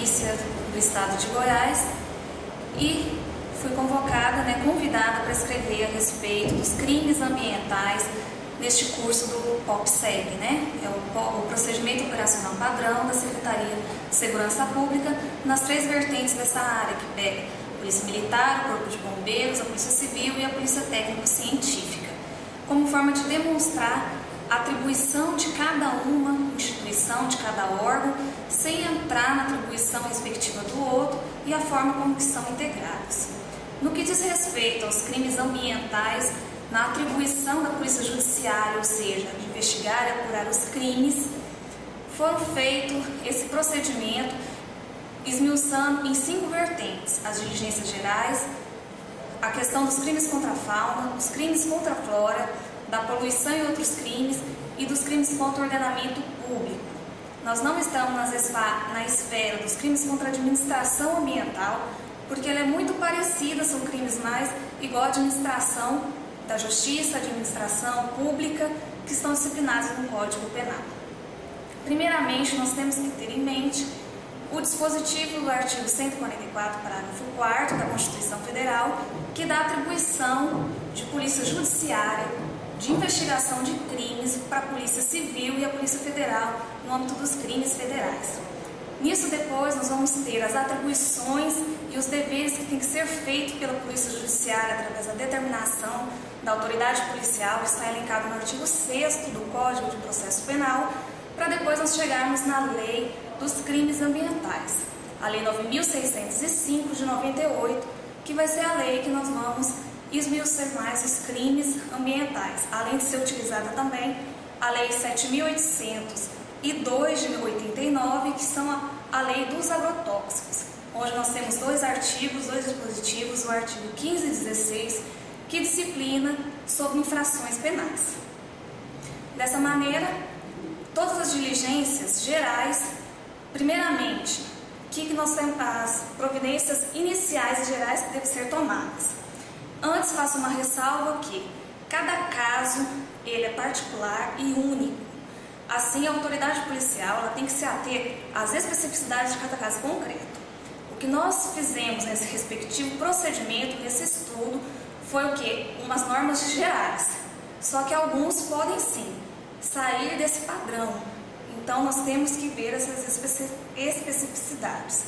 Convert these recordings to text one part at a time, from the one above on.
Polícia do Estado de Goiás e fui convocada, convidada para escrever a respeito dos crimes ambientais neste curso do POPSEG, é o Procedimento Operacional Padrão da Secretaria de Segurança Pública, nas 3 vertentes dessa área, que pega a Polícia Militar, o Corpo de Bombeiros, a Polícia Civil e a Polícia Técnico-Científica, como forma de demonstrar a atribuição de cada uma instituição, de cada órgão, sem entrar na atribuição respectiva do outro e a forma como que são integrados. No que diz respeito aos crimes ambientais, na atribuição da Polícia Judiciária, ou seja, de investigar e apurar os crimes, foram feito esse procedimento esmiuçando em 5 vertentes: as diligências gerais, a questão dos crimes contra a fauna, os crimes contra a flora, da poluição e outros crimes e dos crimes contra o ordenamento público. Nós não estamos na esfera dos crimes contra a administração ambiental, porque ela é muito parecida, são crimes mais igual à administração da justiça, administração pública, que estão disciplinados no Código Penal. Primeiramente, nós temos que ter em mente o dispositivo do artigo 144, parágrafo 4º da Constituição Federal, que dá atribuição de polícia judiciária, de investigação de crimes para a Polícia Civil e a Polícia Federal no âmbito dos crimes federais. Nisso depois nós vamos ter as atribuições e os deveres que tem que ser feito pela Polícia Judiciária através da determinação da autoridade policial, que está elencado no artigo 6º do Código de Processo Penal, para depois nós chegarmos na Lei dos Crimes Ambientais, a Lei 9.605 de 98, que vai ser a lei que nós vamos esmiuçar mais os crimes ambientais, além de ser utilizada também a Lei 7.802 de 89, que são a Lei dos Agrotóxicos, onde nós temos 2 artigos, 2 dispositivos, o artigo 15 e 16, que disciplina sobre infrações penais. Dessa maneira, todas as diligências gerais, primeiramente, que nós temos as providências iniciais e gerais que devem ser tomadas. Antes, faço uma ressalva que cada caso ele é particular e único. Assim, a autoridade policial ela tem que se ater às especificidades de cada caso concreto. O que nós fizemos nesse respectivo procedimento, nesse estudo, foi o quê? Umas normas gerais. Só que alguns podem sim sair desse padrão. Então, nós temos que ver essas especificidades.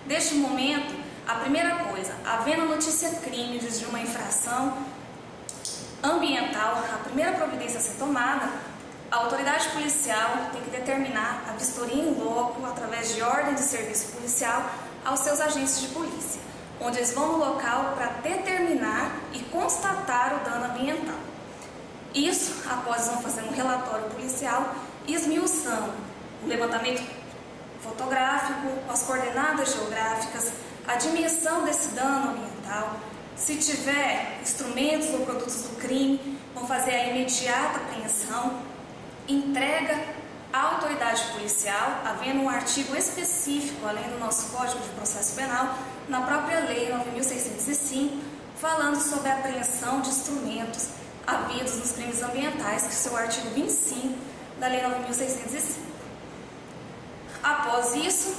Neste momento, a primeira coisa, havendo notícia crime de uma infração ambiental, a primeira providência a ser tomada, a autoridade policial tem que determinar a vistoria em loco, através de ordem de serviço policial, aos seus agentes de polícia, onde eles vão no local para determinar e constatar o dano ambiental. Isso, após eles vão fazer um relatório policial, esmiuçando o levantamento fotográfico, as coordenadas geográficas, a dimensão desse dano ambiental. Se tiver instrumentos ou produtos do crime, vão fazer a imediata apreensão, entrega à autoridade policial, havendo um artigo específico, além do nosso Código de Processo Penal, na própria Lei 9.605, falando sobre a apreensão de instrumentos havidos nos crimes ambientais, que é o seu artigo 25 da Lei 9.605. Após isso,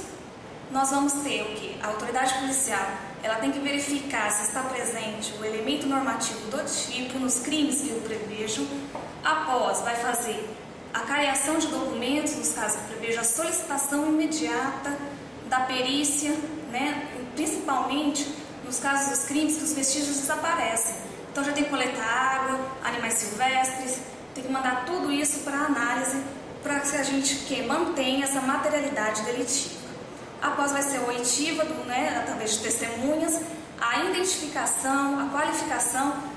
nós vamos ter o que? A autoridade policial ela tem que verificar se está presente o elemento normativo do tipo nos crimes que eu prevejo. Após, vai fazer a cariação de documentos, nos casos que eu prevejo a solicitação imediata da perícia, principalmente nos casos dos crimes que os vestígios desaparecem. Então já tem que coletar água, animais silvestres, tem que mandar tudo isso para análise, para que a gente mantenha essa materialidade delitiva. Após vai ser a oitiva, através de testemunhas, a identificação, a qualificação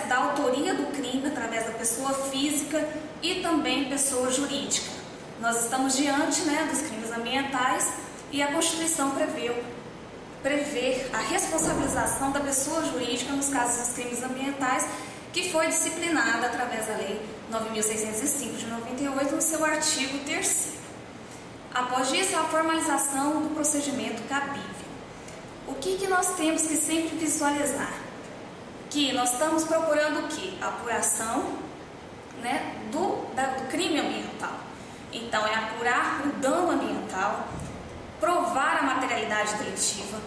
da autoria do crime através da pessoa física e também pessoa jurídica. Nós estamos diante dos crimes ambientais e a Constituição prevê a responsabilização da pessoa jurídica nos casos dos crimes ambientais, que foi disciplinada através da Lei 9.605 de 98, no seu artigo 3º. Após isso, a formalização do procedimento cabível. O que nós temos que sempre visualizar? Que nós estamos procurando o quê? A apuração do crime ambiental. Então, é apurar o dano ambiental, provar a materialidade delitiva,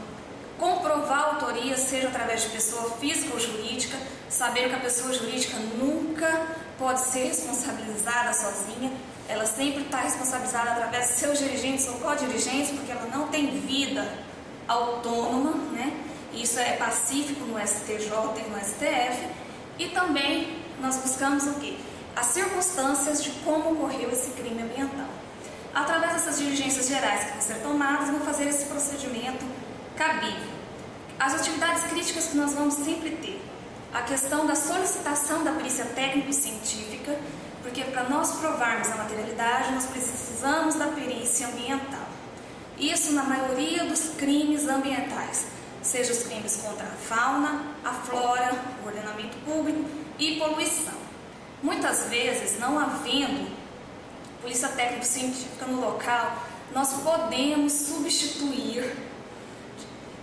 comprovar a autoria, seja através de pessoa física ou jurídica, sabendo que a pessoa jurídica nunca pode ser responsabilizada sozinha, ela sempre está responsabilizada através de seus dirigentes ou co-dirigentes, porque ela não tem vida autônoma, né? Isso é pacífico no STJ e no STF. E também nós buscamos o quê? As circunstâncias de como ocorreu esse crime ambiental. Através dessas diligências gerais que vão ser tomadas, vão fazer esse procedimento cabível. As atividades críticas que nós vamos sempre ter. A questão da solicitação da perícia técnico-científica, porque para nós provarmos a materialidade, nós precisamos da perícia ambiental. Isso na maioria dos crimes ambientais, seja os crimes contra a fauna, a flora, o ordenamento público e poluição. Muitas vezes, não havendo polícia técnico-científica no local, nós podemos substituir,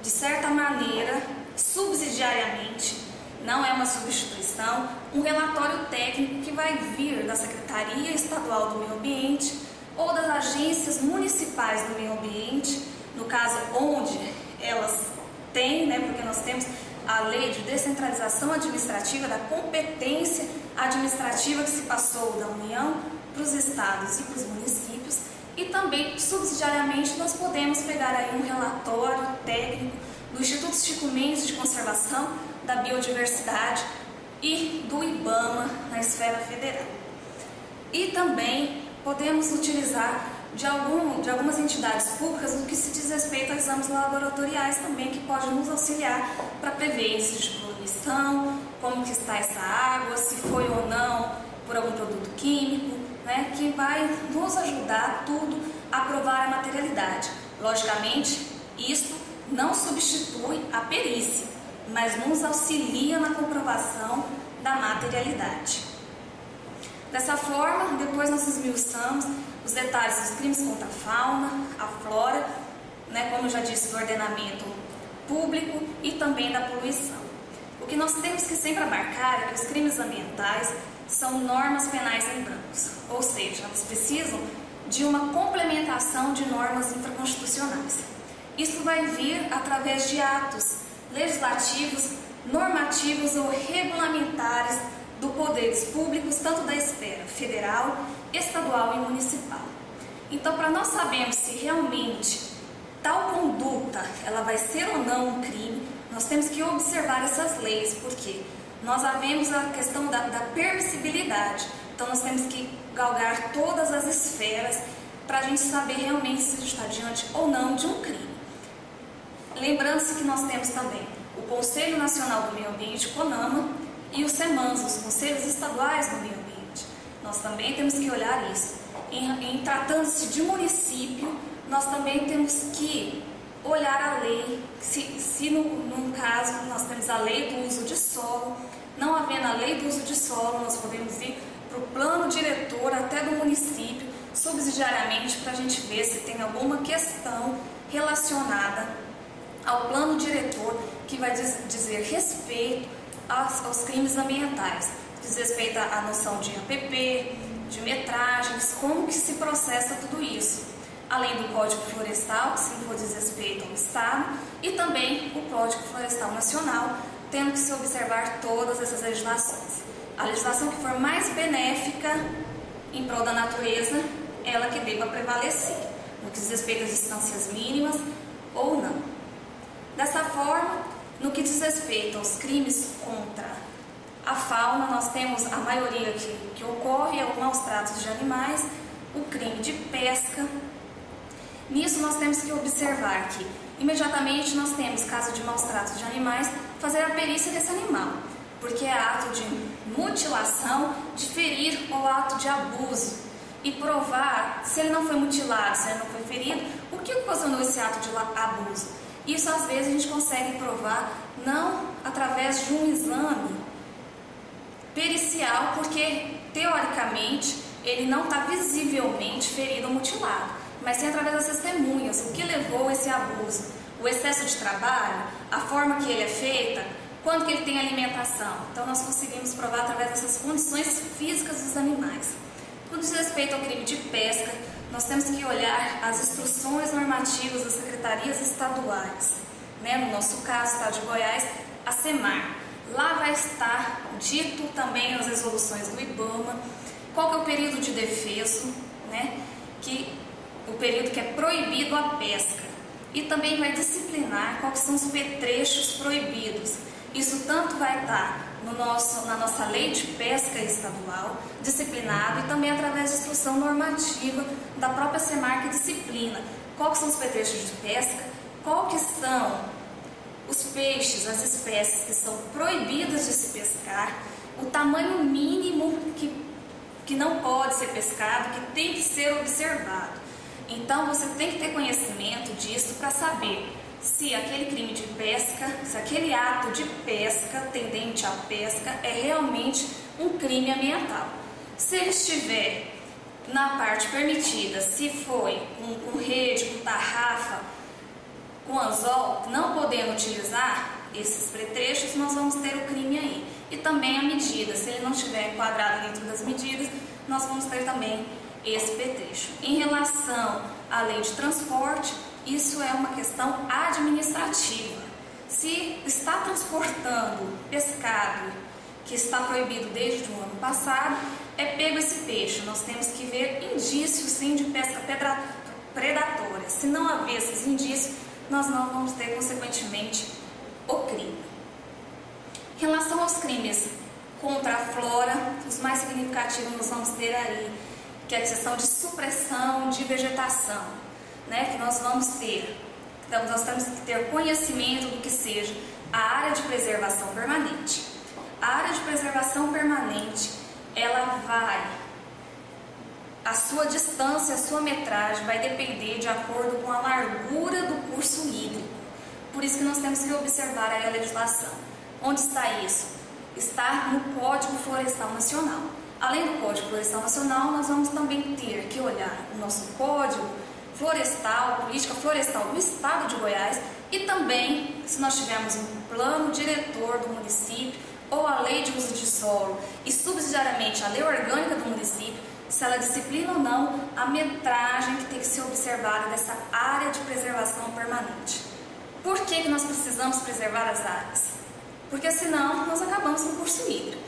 de certa maneira, subsidiariamente, não é uma substituição, um relatório técnico que vai vir da Secretaria Estadual do Meio Ambiente ou das agências municipais do meio ambiente, no caso onde elas têm, né, porque nós temos a lei de descentralização administrativa da competência administrativa que se passou da União para os estados e para os municípios, e também subsidiariamente nós podemos pegar aí um relatório técnico do Instituto Chico Mendes de Conservação da Biodiversidade e do IBAMA na esfera federal. E também podemos utilizar de algumas entidades públicas no que se diz respeito a exames laboratoriais também, que pode nos auxiliar para prever índices de poluição, como que está essa água, se foi ou não por algum produto químico, né, que vai nos ajudar tudo a provar a materialidade. Logicamente, isto não substitui a perícia, mas nos auxilia na comprovação da materialidade. Dessa forma, depois nós esmiuçamos os detalhes dos crimes contra a fauna, a flora, né, como eu já disse, do ordenamento público e também da poluição. O que nós temos que sempre abarcar é que os crimes ambientais são normas penais em brancos, ou seja, elas precisam de uma complementação de normas infraconstitucionais. Isso vai vir através de atos legislativos, normativos ou regulamentares do poderes públicos, tanto da esfera federal, estadual e municipal. Então, para nós sabermos se realmente tal conduta ela vai ser ou não um crime, nós temos que observar essas leis, porque nós havemos a questão da permissibilidade. Então, nós temos que galgar todas as esferas para a gente saber realmente se está diante ou não de um crime. Lembrando-se que nós temos também o Conselho Nacional do Meio Ambiente, CONAMA, e os CEMANS, os Conselhos Estaduais do Meio Ambiente. Nós também temos que olhar isso. Em tratando-se de município, nós também temos que olhar a lei. Se num caso nós temos a lei do uso de solo, não havendo a lei do uso de solo, nós podemos ir para o plano diretor até do município, subsidiariamente, para a gente ver se tem alguma questão relacionada ao plano diretor que vai dizer respeito aos crimes ambientais, diz respeito à noção de APP, de metragens, como que se processa tudo isso, além do Código Florestal, que se for diz respeito ao Estado, e também o Código Florestal Nacional, tendo que se observar todas essas legislações. A legislação que for mais benéfica em prol da natureza, ela que deva prevalecer, no que diz respeito às distâncias mínimas ou não. Dessa forma, no que diz respeito aos crimes contra a fauna, nós temos a maioria que ocorre, é o maus tratos de animais, o crime de pesca. Nisso nós temos que observar que imediatamente nós temos, caso de maus tratos de animais, fazer a perícia desse animal, porque é ato de mutilação, de ferir ou ato de abuso, e provar se ele não foi mutilado, se ele não foi ferido, o que ocasionou esse ato de abuso. Isso às vezes a gente consegue provar não através de um exame pericial, porque teoricamente ele não está visivelmente ferido ou mutilado, mas sim através das testemunhas, o que levou esse abuso, o excesso de trabalho, a forma que ele é feita, quando que ele tem alimentação. Então nós conseguimos provar através dessas condições físicas dos animais. Quando diz respeito ao crime de pesca, nós temos que olhar as instruções normativas das secretarias estaduais, né? No nosso caso, Estado de Goiás, a SEMAR. Lá vai estar dito também as resoluções do IBAMA, qual que é o período de defeso, né? O período que é proibido a pesca. E também vai disciplinar quais são os petrechos proibidos. Isso tanto vai estar na nossa lei de pesca estadual, disciplinado, e também através de instrução normativa da própria SEMAR que disciplina quais são os petrechos de pesca, qual que são os peixes, as espécies que são proibidas de se pescar, o tamanho mínimo que não pode ser pescado, que tem que ser observado. Então você tem que ter conhecimento disso para saber se aquele crime de pesca, se aquele ato de pesca tendente à pesca é realmente um crime ambiental. Se ele estiver na parte permitida, se foi com rede, com tarrafa, com anzol, não podendo utilizar esses petrechos, nós vamos ter o crime aí. E também a medida, se ele não estiver enquadrado dentro das medidas, nós vamos ter também esse petrecho. Em relação à lei de transporte, isso é uma questão administrativa. Se está transportando pescado que está proibido desde o ano passado, é pego esse peixe. Nós temos que ver indícios sim de pesca predatória. Se não haver esses indícios, nós não vamos ter consequentemente o crime. Em relação aos crimes contra a flora, os mais significativos nós vamos ter aí, que é a questão de supressão de vegetação, né? Que nós vamos ter. Então, nós temos que ter conhecimento do que seja a área de preservação permanente. A área de preservação permanente, a sua distância, a sua metragem vai depender de acordo com a largura do curso hídrico. Por isso que nós temos que observar aí a legislação. Onde está isso? Está no Código Florestal Nacional. Além do Código Florestal Nacional, nós vamos também ter que olhar o nosso Código Florestal, Política Florestal do Estado de Goiás, e também, se nós tivermos um plano diretor do município ou a lei de uso de solo e subsidiariamente a lei orgânica do município, se ela disciplina ou não a metragem que tem que ser observada dessa área de preservação permanente. Por que nós precisamos preservar as áreas? Porque senão nós acabamos com o curso hídrico,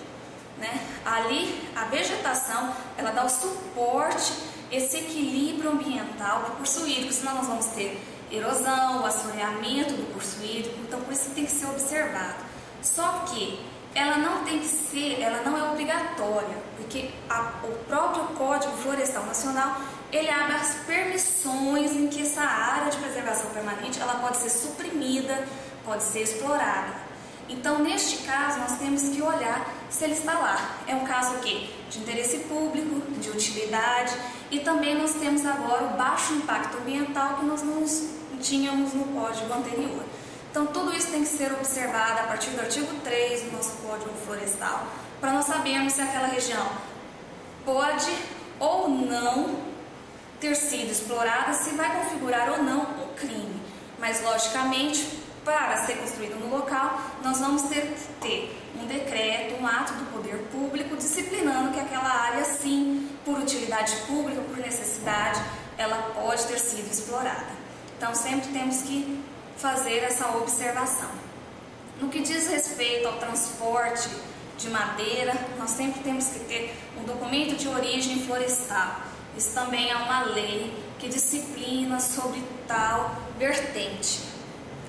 né? Ali a vegetação ela dá o suporte, esse equilíbrio ambiental para o curso hídrico, senão nós vamos ter erosão, o assoreamento do curso hídrico, então por isso tem que ser observado. Só que ela não é obrigatória, porque o próprio Código Florestal Nacional, ele abre as permissões em que essa área de preservação permanente, ela pode ser suprimida, pode ser explorada. Então, neste caso, nós temos que olhar se ele está lá. É um caso o quê? De interesse público, de utilidade, e também nós temos agora o baixo impacto ambiental que nós não tínhamos no código anterior. Então, tudo isso tem que ser observado a partir do artigo 3 do nosso Código Florestal, para nós sabermos se aquela região pode ou não ter sido explorada, se vai configurar ou não um crime. Mas, logicamente, para ser construído no local, nós vamos ter que ter um decreto, um ato do poder público disciplinando que aquela área, sim, por utilidade pública, por necessidade, ela pode ter sido explorada. Então, sempre temos que fazer essa observação. No que diz respeito ao transporte de madeira, nós sempre temos que ter um documento de origem florestal. Isso também é uma lei que disciplina sobre tal vertente,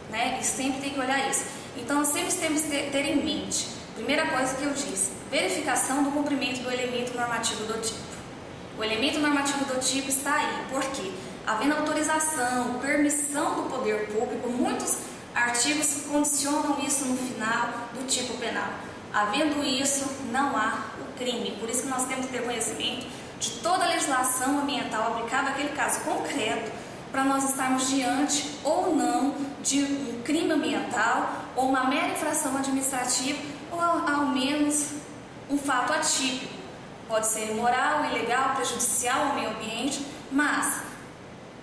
né? E sempre tem que olhar isso. Então, nós sempre temos que ter em mente, primeira coisa que eu disse, verificação do cumprimento do elemento normativo do tipo. O elemento normativo do tipo está aí, por quê? Havendo autorização, permissão do poder público, muitos artigos condicionam isso no final do tipo penal. Havendo isso, não há o crime. Por isso que nós temos que ter conhecimento de toda a legislação ambiental aplicada àquele caso concreto, para nós estarmos diante ou não de um crime ambiental, ou uma mera infração administrativa, ou ao menos um fato atípico. Pode ser imoral, ilegal, prejudicial ao meio ambiente, mas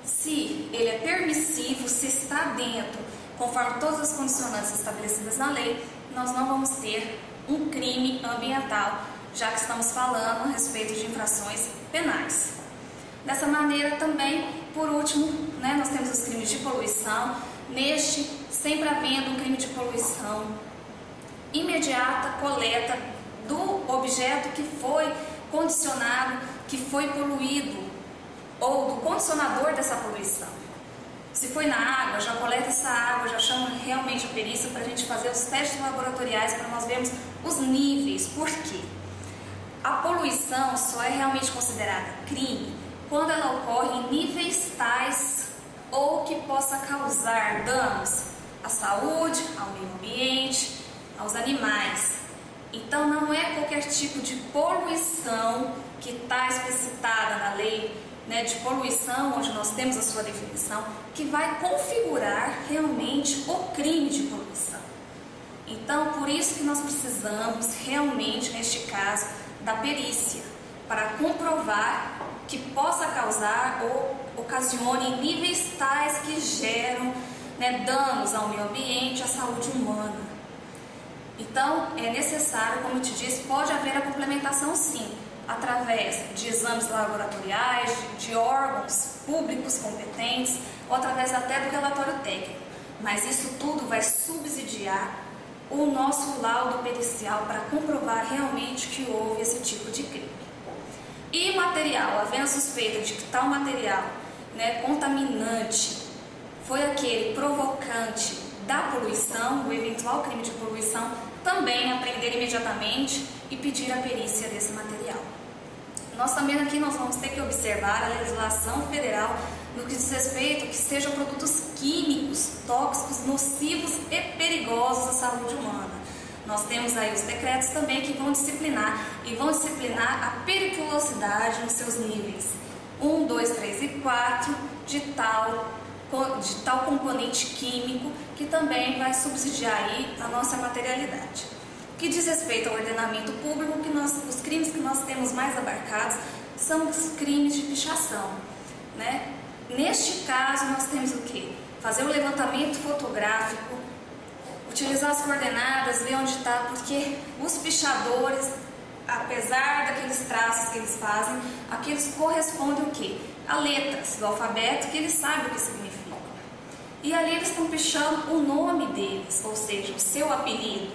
se ele é permissivo, se está dentro, conforme todas as condicionantes estabelecidas na lei, nós não vamos ter um crime ambiental, já que estamos falando a respeito de infrações penais. Dessa maneira também, por último, né, nós temos os crimes de poluição. Neste, sempre havendo um crime de poluição, imediata coleta do objeto que foi condicionado, que foi poluído, ou do condicionador dessa poluição. Se foi na água, já coleta essa água, já chama realmente a perícia para a gente fazer os testes laboratoriais para nós vermos os níveis. Por quê? A poluição só é realmente considerada crime quando ela ocorre em níveis tais ou que possa causar danos à saúde, ao meio ambiente, aos animais. Então não é qualquer tipo de poluição que está explicitada na lei, né, de poluição, onde nós temos a sua definição, que vai configurar realmente o crime de poluição. Então, por isso que nós precisamos realmente, neste caso, da perícia, para comprovar que possa causar ou ocasione níveis tais que geram, né, danos ao meio ambiente, à saúde humana. Então, é necessário, como eu te disse, pode haver a complementação sim, através de exames laboratoriais, de órgãos públicos competentes, ou através até do relatório técnico. Mas isso tudo vai subsidiar o nosso laudo pericial para comprovar realmente que houve esse tipo de crime. E material, havendo suspeita de que tal material, né, contaminante foi aquele provocante da poluição, o eventual crime de poluição, também apreender imediatamente e pedir a perícia desse material. Nós também aqui vamos ter que observar a legislação federal no que diz respeito a que sejam produtos químicos, tóxicos, nocivos e perigosos à saúde humana. Nós temos aí os decretos também que vão disciplinar a periculosidade nos seus níveis 1, 2, 3 e 4 de tal componente químico que também vai subsidiar aí a nossa materialidade. O que diz respeito ao ordenamento público, os crimes que nós temos mais abarcados são os crimes de pichação, né? Neste caso, nós temos o quê? Fazer o levantamento fotográfico, utilizar as coordenadas, ver onde está, porque os pichadores, apesar daqueles traços que eles fazem, aqueles correspondem o quê? A letras do alfabeto que eles sabem o que significa. E ali eles estão pichando o nome deles, ou seja, o seu apelido.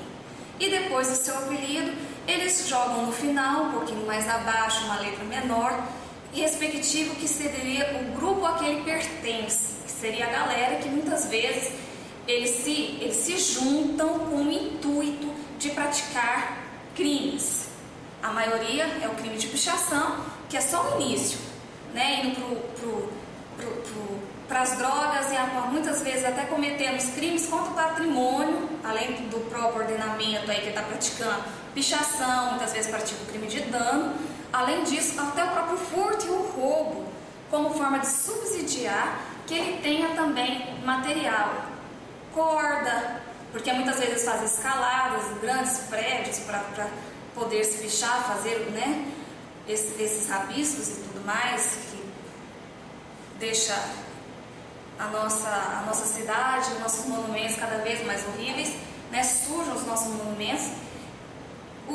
E depois do seu apelido, eles jogam no final, um pouquinho mais abaixo, uma letra menor, respectivo que seria o grupo a que ele pertence, que seria a galera que muitas vezes eles se juntam com o intuito de praticar crimes. A maioria é o crime de pichação, que é só o início, né? Indo para as drogas e muitas vezes até cometendo os crimes contra o patrimônio, além do próprio ordenamento aí que está praticando pichação, muitas vezes pratica o crime de dano. Além disso, até o próprio furto e o roubo, como forma de subsidiar que ele tenha também material, corda, porque muitas vezes fazem escaladas, grandes prédios para poder se pichar, fazer, né, esses rabiscos e tudo mais, que deixa a nossa cidade, nossos monumentos cada vez mais horríveis, né, sujam os nossos monumentos.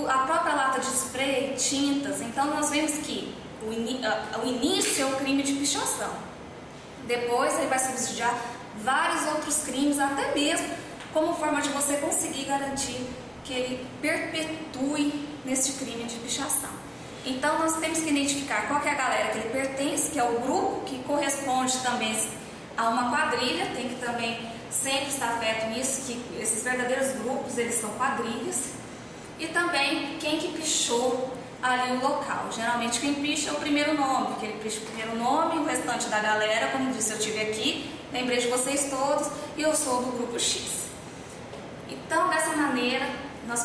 A própria lata de spray, tintas, então nós vemos que o início é o crime de pichação. Depois ele vai subsidiar vários outros crimes, até mesmo como forma de você conseguir garantir que ele perpetue neste crime de pichação. Então nós temos que identificar qual que é a galera que ele pertence, que é o grupo que corresponde também a uma quadrilha, tem que também sempre estar afeto nisso, que esses verdadeiros grupos, eles são quadrilhas. E também quem que pichou ali o local. Geralmente quem picha é o primeiro nome, porque ele picha o primeiro nome e o restante da galera, como disse, eu estive aqui, lembrei de vocês todos e eu sou do grupo X. Então, dessa maneira, nós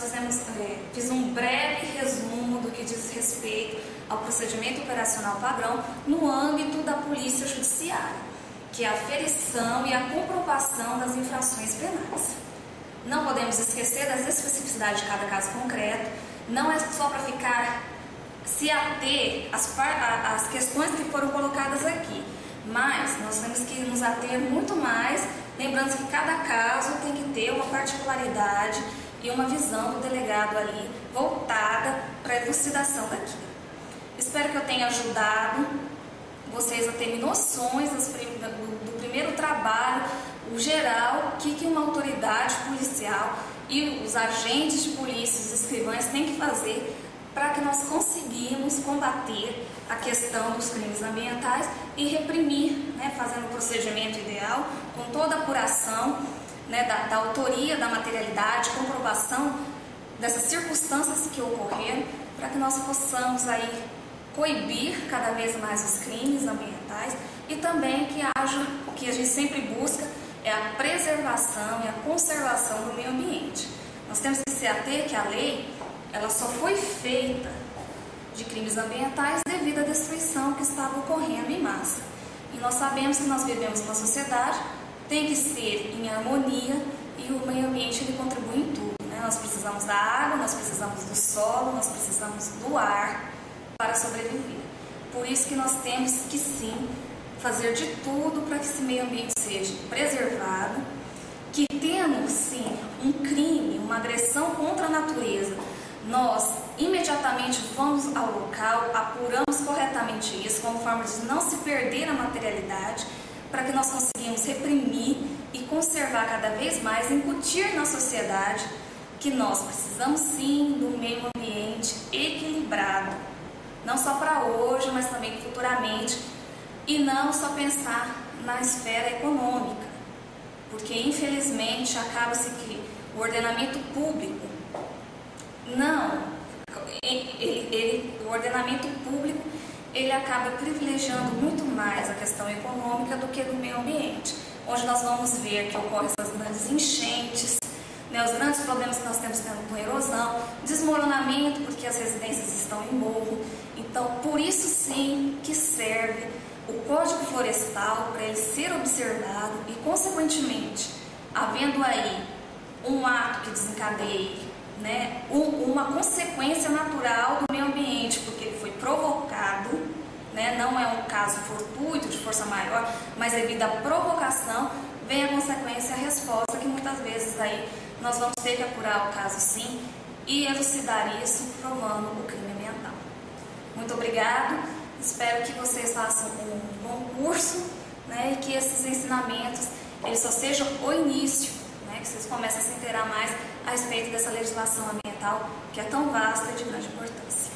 fiz um breve resumo do que diz respeito ao procedimento operacional padrão no âmbito da Polícia Judiciária, que é a aferição e a comprovação das infrações penais. Não podemos esquecer das especificidades de cada caso concreto, não é só para se ater às questões que foram colocadas aqui, mas nós temos que nos ater muito mais, lembrando que cada caso tem que ter uma particularidade e uma visão do delegado ali, voltada para a elucidação daquilo. Espero que eu tenha ajudado vocês a terem noções do primeiro trabalho, o geral, o que uma autoridade policial e os agentes de polícia, os escrivães têm que fazer para que nós conseguimos combater a questão dos crimes ambientais e reprimir, né, fazendo o procedimento ideal, com toda a apuração, né, da autoria, da materialidade, comprovação dessas circunstâncias que ocorreram, para que nós possamos aí coibir cada vez mais os crimes ambientais e também que haja, o que a gente sempre busca, é a preservação e a conservação do meio ambiente. Nós temos que se ater que a lei, ela só foi feita de crimes ambientais devido à destruição que estava ocorrendo em massa. E nós sabemos que nós vivemos numa sociedade, tem que ser em harmonia e o meio ambiente ele contribui em tudo, né? Nós precisamos da água, nós precisamos do solo, nós precisamos do ar para sobreviver. Por isso que nós temos que sim fazer de tudo para que esse meio ambiente seja preservado, que tendo sim um crime, uma agressão contra a natureza, nós imediatamente vamos ao local, apuramos corretamente isso, como forma de não se perder a materialidade, para que nós conseguimos reprimir e conservar cada vez mais, incutir na sociedade que nós precisamos sim de um meio ambiente equilibrado, não só para hoje, mas também futuramente, e não só pensar na esfera econômica, porque infelizmente acaba-se que o ordenamento público o ordenamento público ele acaba privilegiando muito mais a questão econômica do que do meio ambiente, onde nós vamos ver que ocorrem essas grandes enchentes, né, os grandes problemas que nós temos tendo com erosão, desmoronamento porque as residências estão em morro. Então, por isso sim que serve o Código Florestal para ele ser observado e, consequentemente, havendo aí um ato que desencadeie, né, uma consequência natural do meio ambiente, porque ele foi provocado, né, não é um caso fortuito de força maior, mas devido à provocação vem a consequência, a resposta, que muitas vezes aí nós vamos ter que apurar o caso sim e elucidar isso, provando o crime ambiental. Muito obrigado, espero que vocês façam um bom curso, né, e que esses ensinamentos eles só sejam o início, né, que vocês comecem a se inteirar mais a respeito dessa legislação ambiental que é tão vasta e de grande importância.